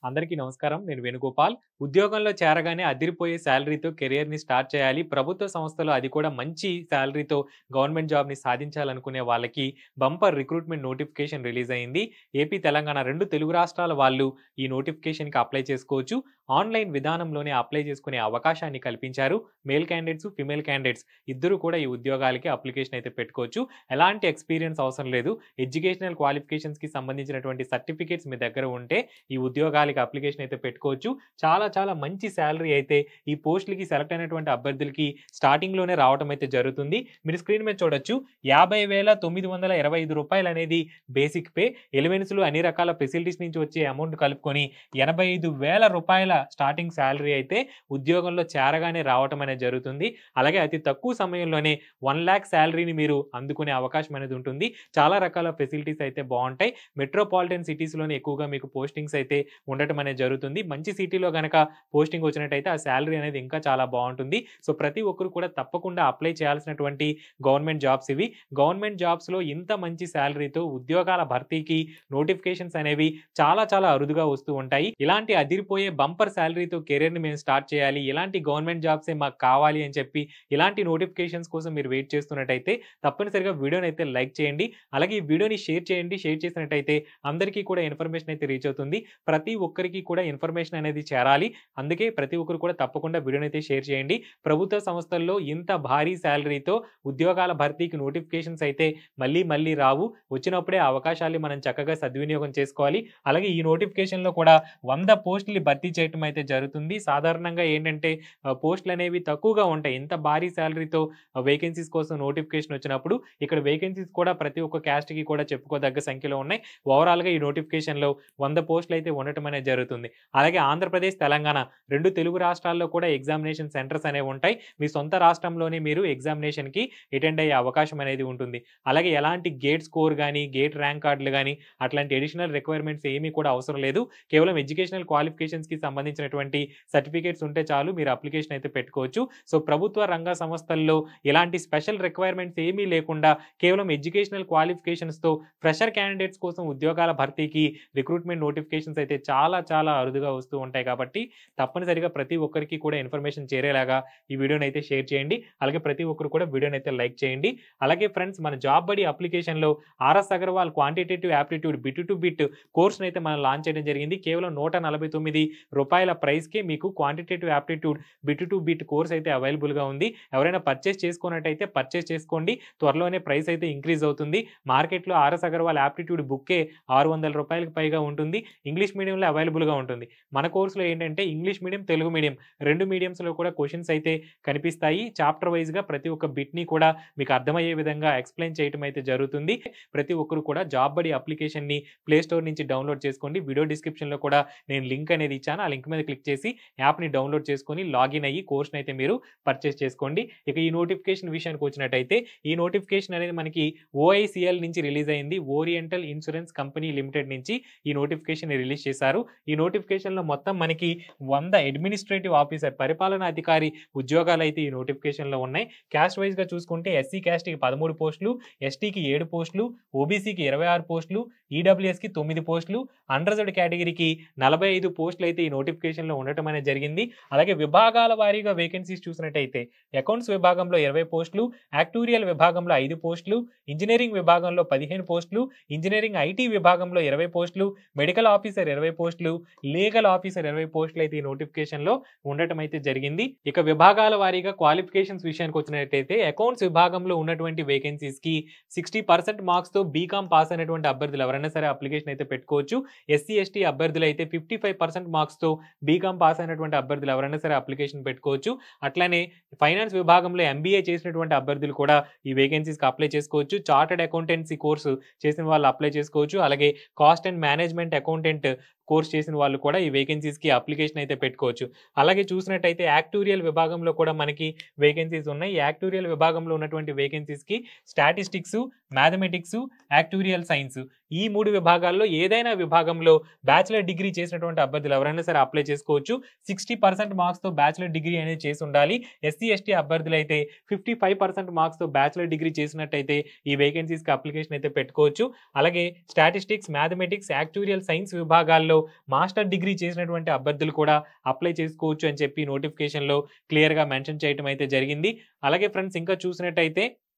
అందరికీ నమస్కారం. నేను వేణుగోపాల్. ఉద్యోగంలో చేరగానే అదిరిపోయే సాలరీతో కెరియర్‌ని స్టార్ట్ చేయాలి. ప్రభుత్వ సంస్థలో అది కూడా మంచి సాలరీతో గవర్నమెంట్ జాబ్‌ని సాధించాలనుకునే వాళ్ళకి బంపర్ రిక్రూట్‌మెంట్ నోటిఫికేషన్ రిలీజ్ అయింది. ఏపీ, తెలంగాణ 2 తెలుగు రాష్ట్రాల వాళ్ళు ఈ నోటిఫికేషన్‌కి అప్లై చేసుకోవచ్చు. ఆన్‌లైన్ విధానంలోనే అప్లై చేసుకునే అవకాశాన్ని కల్పించారు. మేల్ క్యాండిడేట్స్, ఫీమేల్ క్యాండిడేట్స్ ఇద్దరు కూడా ఈ ఉద్యోగాలకి అప్లికేషన్ అయితే పెట్టుకోవచ్చు. ఎలాంటి ఎక్స్‌పీరియన్స్ అవసరం లేదు. ఎడ్యుకేషనల్ క్వాలిఫికేషన్స్‌కి సంబంధించినటువంటి సర్టిఫికేట్స్ మీ దగ్గర ఉంటే ఈ ఉద్యోగాలకి అప్లికేషన్ అయితే పెట్టుకోవచ్చు. చాలా మంచి సాలరీ అయితే ఈ పోస్ట్‌లకి సెలెక్ట్ అయినటువంటి అభ్యర్థులకి స్టార్టింగ్‌లోనే రావటం అయితే జరుగుతుంది. మీరు స్క్రీన్ మీద చూడొచ్చు. రూ. 50,925 అనేది బేసిక్ పే. ఎలివెన్స్‌లు అన్ని రకాల ఫెసిలిటీస్ నుంచి వచ్చే అమౌంట్ కలుపుకొని రూ. 85,000 స్టార్టింగ్ సాలరీ అయితే ఉద్యోగంలో చేరగానే రావటం అనేది జరుగుతుంది. అలాగే అతి తక్కువ సమయంలోనే 1,00,000 సాలరీని మీరు అందుకునే అవకాశం అనేది ఉంటుంది. చాలా రకాల ఫెసిలిటీస్ అయితే బావుంటాయి. మెట్రోపాలిటన్ సిటీస్‌లోనే ఎక్కువగా మీకు పోస్టింగ్స్ అయితే ఉండటం అనేది జరుగుతుంది. మంచి సిటీలో గనక పోస్టింగ్ వచ్చినట్టయితే ఆ సాలరీ అనేది ఇంకా చాలా బావుంటుంది. సో, ప్రతి ఒక్కరు కూడా తప్పకుండా అప్లై చేయాల్సినటువంటి గవర్నమెంట్ జాబ్స్ ఇవి. గవర్నమెంట్ జాబ్స్‌లో ఇంత మంచి సాలరీతో ఉద్యోగాల భర్తీకి నోటిఫికేషన్స్ అనేవి చాలా అరుదుగా వస్తూ ఉంటాయి. ఇలాంటి అదిరిపోయే బంపర్ సాలరీతో కెరియర్‌ని మేము స్టార్ట్ చేయాలి. ఇలాంటి గవర్నమెంట్ జాబ్సే మాకు కావాలి అని చెప్పి ఇలాంటి నోటిఫికేషన్స్ కోసం మీరు వెయిట్ చేస్తున్నట్టయితే తప్పనిసరిగా వీడియోనైతే లైక్ చేయండి. అలాగే ఈ వీడియోని షేర్ చేయండి. షేర్ చేసినట్టయితే అందరికీ కూడా ఇన్ఫర్మేషన్ అయితే రీచ్ అవుతుంది. ప్రతి ఒక్కరికి కూడా ఇన్ఫర్మేషన్ అనేది చేరాలి. అందుకే ప్రతి ఒక్కరు కూడా తప్పకుండా వీడియోనైతే షేర్ చేయండి. ప్రభుత్వ సంస్థల్లో ఇంత భారీ సాలరీతో ఉద్యోగాల భర్తీకి నోటిఫికేషన్స్ అయితే మళ్ళీ రావు. వచ్చినప్పుడే ఆ అవకాశాన్ని మనం చక్కగా సద్వినియోగం చేసుకోవాలి. అలాగే ఈ నోటిఫికేషన్‌లో కూడా 100 పోస్టులు భర్తీ చేయటం అయితే జరుగుతుంది. సాధారణంగా ఏంటంటే పోస్టులు అనేవి తక్కువగా ఉంటాయి. ఇంత భారీ సాలరీతో వేకెన్సీస్ కోసం నోటిఫికేషన్ వచ్చినప్పుడు ఇక్కడ వేకెన్సీస్ కూడా ప్రతి ఒక్క క్యాస్ట్‌కి కూడా చెప్పుకోదగ్గ సంఖ్యలో ఉన్నాయి. ఓవరాల్‌గా ఈ నోటిఫికేషన్‌లో 100 పోస్టులు అయితే ఉండటం అనేది జరుగుతుంది. అలాగే ఆంధ్రప్రదేశ్, తెలంగాణ 2 తెలుగు రాష్ట్రాల్లో కూడా ఎగ్జామినేషన్ సెంటర్స్ అనేవి ఉంటాయి. మీ సొంత రాష్ట్రంలోనే మీరు ఎగ్జామినేషన్‌కి అటెండ్ అయ్యే అవకాశం అనేది ఉంటుంది. అలాగే ఎలాంటి గేట్ స్కోర్ గాని, గేట్ ర్యాంక్ కార్డులు గాని అట్లాంటి అడిషనల్ రిక్వైర్మెంట్స్ ఏమీ కూడా అవసరం లేదు. కేవలం ఎడ్యుకేషనల్ క్వాలిఫికేషన్స్‌కి సంబంధించినటువంటి సర్టిఫికేట్స్ ఉంటే చాలు మీరు అప్లికేషన్ అయితే పెట్టుకోవచ్చు. సో, ప్రభుత్వ రంగ సంస్థల్లో ఇలాంటి స్పెషల్ రిక్వైర్మెంట్స్ ఏమీ లేకుండా కేవలం ఎడ్యుకేషనల్ క్వాలిఫికేషన్స్‌తో ఫ్రెషర్ క్యాండిడేట్స్ కోసం ఉద్యోగాల భర్తీకి రిక్రూట్‌మెంట్ నోటిఫికేషన్స్ అయితే చాలా అరుదుగా వస్తూ ఉంటాయి కాబట్టి తప్పనిసరిగా ప్రతి ఒక్కరికి కూడా ఇన్ఫర్మేషన్ చేరేలాగా ఈ వీడియోని అయితే షేర్ చేయండి. అలాగే ప్రతి ఒక్కరు కూడా వీడియోని అయితే లైక్ చేయండి. అలాగే ఫ్రెండ్స్, మన జాబ్ బడి అప్లికేషన్‌లో RS Agarwal quantitative aptitude bit to bit కోర్స్‌ని అయితే మనం లాంచ్ చేయడం జరిగింది. కేవలం రూ. 149 ప్రైస్‌కే మీకు quantitative aptitude bit to bit course అయితే అవైలబుల్‌గా ఉంది. ఎవరైనా పర్చేస్ చేసుకున్నట్టయితే పర్చేస్ చేసుకోండి. త్వరలోనే ప్రైస్ అయితే ఇంక్రీజ్ అవుతుంది. మార్కెట్‌లో ఆర్ఎస్ అగర్వాల్ యాప్టిట్యూడ్ బుక్కే రూ. 600కి పైగా ఉంటుంది. ఇంగ్లీష్ మీడియంలో అవైలబుల్‌గా ఉంటుంది. మన కోర్స్‌లో ఏంటంటే ఇంగ్లీష్ మీడియం, తెలుగు మీడియం 2 మీడియంస్‌లో కూడా క్వెషన్స్ అయితే కనిపిస్తాయి. చాప్టర్ వైస్‌గా ప్రతి ఒక్క బిట్‌ని కూడా మీకు అర్థమయ్యే విధంగా ఎక్స్‌ప్లెయిన్ చేయటం అయితే జరుగుతుంది. ప్రతి ఒక్కరు కూడా జాబ్ బడి అప్లికేషన్‌ని ప్లే స్టోర్ నుంచి డౌన్‌లోడ్ చేసుకోండి. వీడియో డిస్క్రిప్షన్‌లో కూడా నేను లింక్ అనేది ఇచ్చాను. ఆ లింక్ మీద క్లిక్ చేసి యాప్‌ని డౌన్‌లోడ్ చేసుకొని లాగిన్ అయ్యి కోర్స్‌ని అయితే మీరు పర్చేస్ చేసుకోండి. ఇక ఈ నోటిఫికేషన్ విషయానికి వచ్చినట్టయితే ఈ నోటిఫికేషన్ అనేది మనకి ఓఐసీఎల్ నుంచి రిలీజ్ అయింది. ఓరియంటల్ ఇన్స్యూరెన్స్ కంపెనీ లిమిటెడ్ నుంచి ఈ నోటిఫికేషన్ రిలీజ్ చేశారు. ఈ నోటిఫికేషన్‌లో మొత్తం మనకి 100 అడ్మినిస్ట్రేటివ్ ఆఫీసర్ పరిపాలనా అధికారి ఉద్యోగాలు అయితే ఈ నోటిఫికేషన్‌లో ఉన్నాయి. క్యాస్ట్ వైస్‌గా చూసుకుంటే ఎస్సీ క్యాస్ట్‌కి 13 పోస్టులు, ఎస్టీకి 7 పోస్టులు, ఓబీసీకి 26 పోస్టులు, ఈడబ్ల్యూఎస్‌కి 9 పోస్టులు, అన్‌రిజర్వ్డ్ కేటగిరీకి 45 పోస్టులు అయితే ఈ నోటిఫికేషన్‌లో ఉండటం అనేది జరిగింది. అలాగే విభాగాల వారీగా వేకెన్సీస్ చూసినట్టయితే అకౌంట్స్ విభాగంలో 20 పోస్టులు, యాక్టూరియల్ విభాగంలో 5 పోస్టులు, ఇంజినీరింగ్ విభాగంలో 15 పోస్టులు, ఇంజినీరింగ్ ఐటీ విభాగంలో 20 పోస్టులు, మెడికల్ ఆఫీసర్ 20 పోస్టులు, లీగల్ ఆఫీసర్ 20 పోస్టులు అయితే ఈ నోటిఫికేషన్‌లో ఉండటం అయితే జరిగింది. ఇక విభాగాల వారీగా క్వాలిఫికేషన్స్ విషయానికి వచ్చినట్టయితే అకౌంట్స్ విభాగంలో ఉన్నటువంటి వేకెన్సీస్‌కి 60% మార్క్స్‌తో బీకామ్ పాస్ అయినటువంటి అభ్యర్థులు ఎవరైనా సరే అప్లికేషన్ అయితే పెట్టుకోవచ్చు. ఎస్సీ, ఎస్టీ అభ్యర్థులు అయితే 55% మార్క్స్‌తో బీకామ్ పాస్ అయినటువంటి అభ్యర్థులు ఎవరైనా సరే అప్లికేషన్ పెట్టుకోవచ్చు. అట్లానే ఫైనాన్స్ విభాగంలో ఎంబీఏ చేసినటువంటి అభ్యర్థులు కూడా ఈ వేకెన్సీస్‌కి అప్లై చేసుకోవచ్చు. చార్టర్డ్ అకౌంటెన్సీ కోర్సు చేసిన వాళ్ళు అప్లై చేసుకోవచ్చు. అలాగే cost and management accountant course చేసిన వాళ్ళు కూడా ఈ వేకెన్సీస్‌కి అప్లికేషన్ అయితే పెట్టుకోవచ్చు. అలాగే చూసినట్టయితే యాక్టూరియల్ విభాగంలో కూడా మనకి వేకెన్సీస్ ఉన్నాయి. ఈ యాక్టూరియల్ విభాగంలో ఉన్నటువంటి వేకెన్సీస్‌కి స్టాటిస్టిక్స్, మ్యాథమెటిక్స్, యాక్టూరియల్ సైన్స్ ఈ 3 విభాగాల్లో ఏదైనా విభాగంలో బ్యాచిలర్ డిగ్రీ చేసినటువంటి అభ్యర్థులు ఎవరైనా సరే అప్లై చేసుకోవచ్చు. 60% మార్క్స్‌తో బ్యాచిలర్ డిగ్రీ అనేది చేసి ఉండాలి. ఎస్సీ, ఎస్టీ అభ్యర్థులైతే 55% మార్క్స్‌తో బ్యాచిలర్ డిగ్రీ చేసినట్టయితే ఈ వేకెన్సీస్‌కి అప్లికేషన్ అయితే పెట్టుకోవచ్చు. అలాగే స్టాటిస్టిక్స్, మ్యాథమెటిక్స్, యాక్టూరియల్ సైన్స్ విభాగాల్లో మాస్టర్ డిగ్రీ చేసినటువంటి అభ్యర్థులు కూడా అప్లై చేసుకోవచ్చు అని చెప్పి నోటిఫికేషన్‌లో క్లియర్‌గా మెన్షన్ చేయటం అయితే జరిగింది. అలాగే ఫ్రెండ్స్ ఇంకా చూసినట్టయితే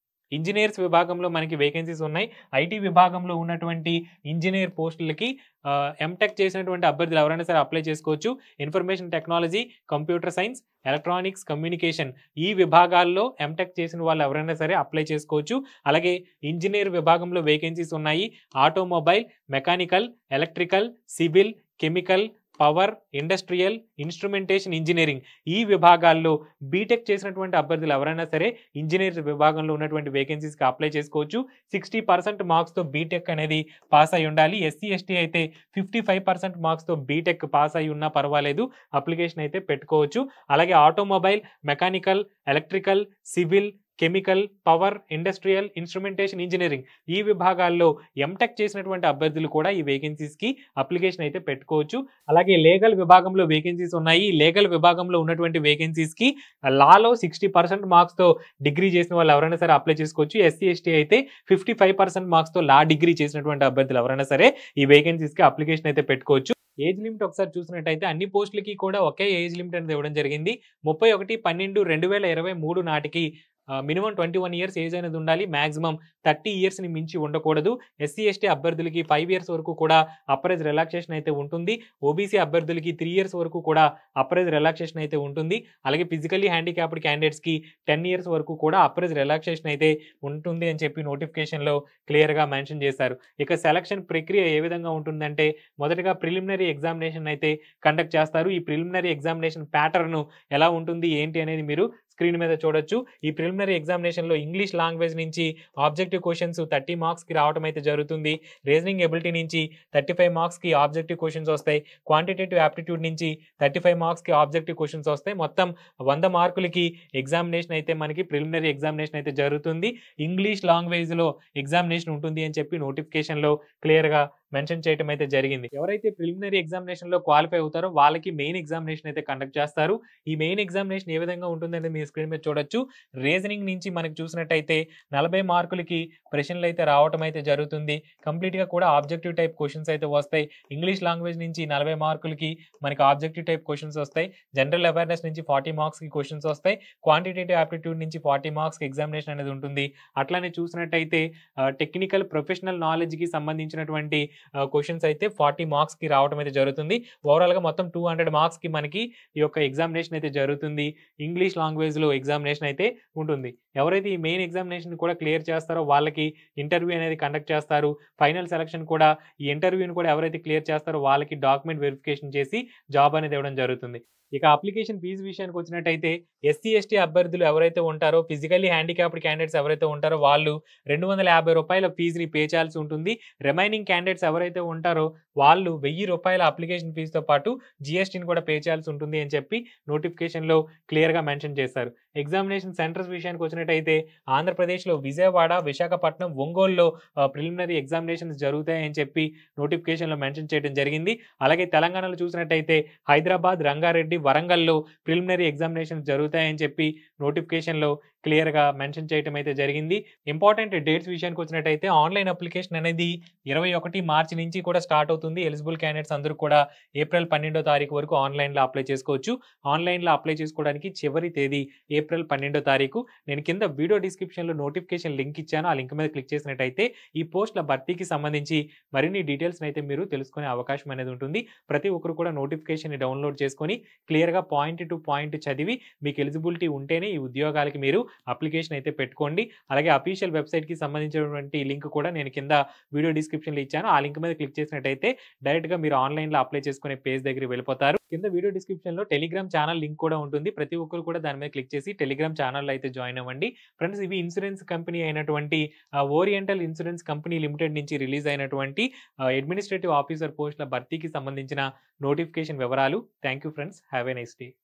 ఇంజినీర్స్ విభాగంలో మనకి వేకెన్సీస్ ఉన్నాయి. ఐటీ విభాగంలో ఉన్నటువంటి ఇంజినీర్ పోస్టులకి ఎంటెక్ చేసినటువంటి అభ్యర్థులు ఎవరైనా సరే అప్లై చేసుకోవచ్చు. Information technology, computer science, electronics, communication ఈ విభాగాల్లో ఎంటెక్ చేసిన వాళ్ళు ఎవరైనా సరే అప్లై చేసుకోవచ్చు. అలాగే ఇంజినీర్ విభాగంలో వేకెన్సీస్ ఉన్నాయి. Automobile, mechanical, electrical, civil, chemical, power, industrial, instrumentation engineering ఈ విభాగాల్లో బీటెక్ చేసినటువంటి అభ్యర్థులు ఎవరైనా సరే ఇంజినీర్ విభాగంలో ఉన్నటువంటి వేకెన్సీస్‌కి అప్లై చేసుకోవచ్చు. 60% మార్క్స్‌తో బీటెక్ అనేది పాస్ అయి ఉండాలి. ఎస్సీ, ఎస్టీ అయితే 55% మార్క్స్‌తో బీటెక్ పాస్ అయి ఉన్నా పర్వాలేదు. అప్లికేషన్ అయితే పెట్టుకోవచ్చు. అలాగే automobile, mechanical, electrical, civil, chemical, power, industrial, instrumentation engineering ఈ విభాగాల్లో ఎంటెక్ చేసినటువంటి అభ్యర్థులు కూడా ఈ వేకెన్సీస్‌కి అప్లికేషన్ అయితే పెట్టుకోవచ్చు. అలాగే లీగల్ విభాగంలో వేకెన్సీస్ ఉన్నాయి. లీగల్ విభాగంలో ఉన్నటువంటి వేకెన్సీస్‌కి లాలో 60% మార్క్స్‌తో డిగ్రీ చేసిన వాళ్ళు ఎవరైనా సరే అప్లై చేసుకోవచ్చు. ఎస్సీ, ఎస్టీ అయితే 55% మార్క్స్‌తో లా డిగ్రీ చేసినటువంటి అభ్యర్థులు ఎవరైనా సరే ఈ వేకెన్సీస్‌కి అప్లికేషన్ అయితే పెట్టుకోవచ్చు. ఏజ్ లిమిట్ ఒకసారి చూసినట్టయితే అన్ని పోస్టులకి కూడా ఒకే ఏజ్ లిమిట్ అనేది ఇవ్వడం జరిగింది. 31/12/2023 నాటికి మినిమం 21 ఇయర్స్ ఏజ్ అనేది ఉండాలి. మాక్సిమం 30 ఇయర్స్‌ని మించి ఉండకూడదు. ఎస్సీ, ఎస్టీ అభ్యర్థులకి 5 ఇయర్స్ వరకు కూడా అప్పర్ ఏజ్ రిలాక్సేషన్ అయితే ఉంటుంది. ఓబీసీ అభ్యర్థులకి 3 ఇయర్స్ వరకు కూడా అప్పర్ ఏజ్ రిలాక్సేషన్ అయితే ఉంటుంది. అలాగే ఫిజికల్లీ హ్యాండిక్యాప్డ్ క్యాండిడేట్స్‌కి 10 ఇయర్స్ వరకు కూడా అప్పర్ ఏజ్ రిలాక్సేషన్ అయితే ఉంటుంది అని చెప్పి నోటిఫికేషన్‌లో క్లియర్‌గా మెన్షన్ చేశారు. ఇక సెలక్షన్ ప్రక్రియ ఏ విధంగా ఉంటుందంటే మొదటగా ప్రిలిమినరీ ఎగ్జామినేషన్ అయితే కండక్ట్ చేస్తారు. ఈ ప్రిలిమినరీ ఎగ్జామినేషన్ ప్యాటర్న్ ఎలా ఉంటుంది ఏంటి అనేది మీరు స్క్రీన్ మీద చూడొచ్చు. ఈ ప్రిలిమినరీ ఎగ్జామినేషన్‌లో ఇంగ్లీష్ లాంగ్వేజ్ నుంచి ఆబ్జెక్టివ్ క్వెషన్స్ 30 మార్క్స్‌కి రావడం అయితే జరుగుతుంది. రీజనింగ్ ఎబిలిటీ నుంచి 35 మార్క్స్‌కి ఆబ్జెక్టివ్ క్వెషన్స్ వస్తాయి. క్వాంటిటేటివ్ యాప్టిట్యూడ్ నుంచి 35 మార్క్స్‌కి ఆబ్జెక్టివ్ క్వెషన్స్ వస్తాయి. మొత్తం 100 మార్కులకి ఎగ్జామినేషన్ అయితే మనకి ప్రిలిమినరీ ఎగ్జామినేషన్ అయితే జరుగుతుంది. ఇంగ్లీష్ లాంగ్వేజ్‌లో ఎగ్జామినేషన్ ఉంటుంది అని చెప్పి నోటిఫికేషన్‌లో క్లియర్‌గా మెన్షన్ చేయడం అయితే జరిగింది. ఎవరైతే ప్రిలిమినరీ ఎగ్జామినేషన్‌లో క్వాలిఫై అవుతారో వాళ్ళకి మెయిన్ ఎగ్జామినేషన్ అయితే కండక్ట్ చేస్తారు. ఈ మెయిన్ ఎగ్జామినేషన్ ఏ విధంగా ఉంటుందని మీ స్క్రీన్ మీద చూడొచ్చు. రీజనింగ్ నుంచి మనకి చూసినట్టయితే 40 మార్కులకి ప్రశ్నలు అయితే రావటం అయితే జరుగుతుంది. కంప్లీట్‌గా కూడా ఆబ్జెక్టివ్ టైప్ క్వెషన్స్ అయితే వస్తాయి. ఇంగ్లీష్ లాంగ్వేజ్ నుంచి 40 మార్కులకి మనకి ఆబ్జెక్టివ్ టైప్ క్వెషన్స్ వస్తాయి. జనరల్ అవేర్‌నెస్ నుంచి 40 మార్క్స్‌కి క్వెషన్స్ వస్తాయి. క్వాంటిటేటివ్ యాప్టిట్యూడ్ నుంచి 40 మార్క్స్‌కి ఎగ్జామినేషన్ అనేది ఉంటుంది. అట్లానే చూసినట్టయితే టెక్నికల్ ప్రొఫెషనల్ నాలెడ్జ్‌కి సంబంధించినటువంటి క్వెషన్స్ అయితే 40 మార్క్స్‌కి రావడం అయితే జరుగుతుంది. ఓవరాల్‌గా మొత్తం 200 మార్క్స్‌కి మనకి ఈ యొక్క ఎగ్జామినేషన్ అయితే జరుగుతుంది. ఇంగ్లీష్ లాంగ్వేజ్‌లో ఎగ్జామినేషన్ అయితే ఉంటుంది. ఎవరైతే ఈ మెయిన్ ఎగ్జామినేషన్ కూడా క్లియర్ చేస్తారో వాళ్ళకి ఇంటర్వ్యూ అనేది కండక్ట్ చేస్తారు. ఫైనల్ సెలక్షన్ కూడా ఈ ఇంటర్వ్యూని కూడా ఎవరైతే క్లియర్ చేస్తారో వాళ్ళకి డాక్యుమెంట్ వెరిఫికేషన్ చేసి జాబ్ అనేది ఇవ్వడం జరుగుతుంది. ఇక అప్లికేషన్ ఫీజు విషయానికి వచ్చినట్టయితే ఎస్సీ, ఎస్టీ అభ్యర్థులు ఎవరైతే ఉంటారో ఫిజికల్లీ హ్యాండిక్యాప్డ్ క్యాండిడేట్స్ ఎవరైతే ఉంటారో వాళ్ళు ₹250 ఫీజుని పే చేయాల్సి ఉంటుంది. రిమైనింగ్ క్యాండిడేట్స్ ఎవరైతే ఉంటారో వాళ్ళు ₹1000 అప్లికేషన్ ఫీజుతో పాటు జీఎస్టీని కూడా పే చేయాల్సి ఉంటుంది అని చెప్పి నోటిఫికేషన్‌లో క్లియర్‌గా మెన్షన్ చేశారు. ఎగ్జామినేషన్ సెంటర్స్ విషయానికి వచ్చినట్టయితే ఆంధ్రప్రదేశ్‌లో విజయవాడ, విశాఖపట్నం, ఒంగోలులో ప్రిలిమినరీ ఎగ్జామినేషన్స్ జరుగుతాయని చెప్పి నోటిఫికేషన్‌లో మెన్షన్ చేయడం జరిగింది. అలాగే తెలంగాణలో చూసినట్టయితే హైదరాబాద్, రంగారెడ్డి, వరంగల్‌లో ప్రిలిమినరీ ఎగ్జామినేషన్స్ జరుగుతాయని చెప్పి నోటిఫికేషన్‌లో క్లియర్‌గా మెన్షన్ చేయడం అయితే జరిగింది. ఇంపార్టెంట్ డేట్స్ విషయానికి వచ్చినట్టయితే ఆన్‌లైన్ అప్లికేషన్ అనేది 21 మార్చి నుంచి కూడా స్టార్ట్ అవుతుంది. ఎలిజిబుల్ క్యాండిడేట్స్ అందరూ కూడా ఏప్రిల్ 12వ తారీఖు వరకు ఆన్‌లైన్‌లో అప్లై చేసుకోవచ్చు. ఆన్‌లైన్‌లో అప్లై చేసుకోవడానికి చివరి తేదీ ఏప్రిల్ 12వ తారీఖు. నేను కింద వీడియో డిస్క్రిప్షన్‌లో నోటిఫికేషన్ లింక్ ఇచ్చాను. ఆ లింక్ మీద క్లిక్ చేసినట్టయితే ఈ పోస్ట్‌ల భర్తీకి సంబంధించి మరిన్ని డీటెయిల్స్‌ని అయితే మీరు తెలుసుకునే అవకాశం అనేది ఉంటుంది. ప్రతి ఒక్కరు కూడా నోటిఫికేషన్‌ని డౌన్‌లోడ్ చేసుకొని క్లియర్‌గా పాయింట్ టు పాయింట్ చదివి మీకు ఎలిజిబిలిటీ ఉంటేనే ఈ ఉద్యోగాలకి మీరు అప్లికేషన్ అయితే పెట్టుకోండి. అలాగే అఫీషియల్ వెబ్‌సైట్‌కి సంబంధించినటువంటి లింక్ కూడా నేను కింద వీడియో డిస్క్రిప్షన్‌లో ఇచ్చాను. ఆ లింక్ మీద క్లిక్ చేసినట్టయితే డైరెక్ట్‌గా మీరు ఆన్‌లైన్‌లో అప్లై చేసుకునే పేజ్ దగ్గరికి వెళ్ళిపోతారు. కింద వీడియో డిస్క్రిప్షన్‌లో టెలిగ్రామ్ ఛానల్ లింక్ కూడా ఉంటుంది. ప్రతి ఒక్కరు కూడా దాని మీద క్లిక్ చేసి టెలిగ్రామ్ ఛానల్‌లో అయితే జాయిన్ అవ్వండి. ఫ్రెండ్స్ ఇవి ఇన్స్యూరెన్స్ కంపెనీ అయినటువంటి ఓరియంటల్ ఇన్స్యూరెన్స్ కంపెనీ లిమిటెడ్ నుంచి రిలీజ్ అయినటువంటి అడ్మినిస్ట్రేటివ్ ఆఫీసర్ పోస్ట్‌ల భర్తీకి సంబంధించిన నోటిఫికేషన్ వివరాలు. Thank you friends. Have a nice day.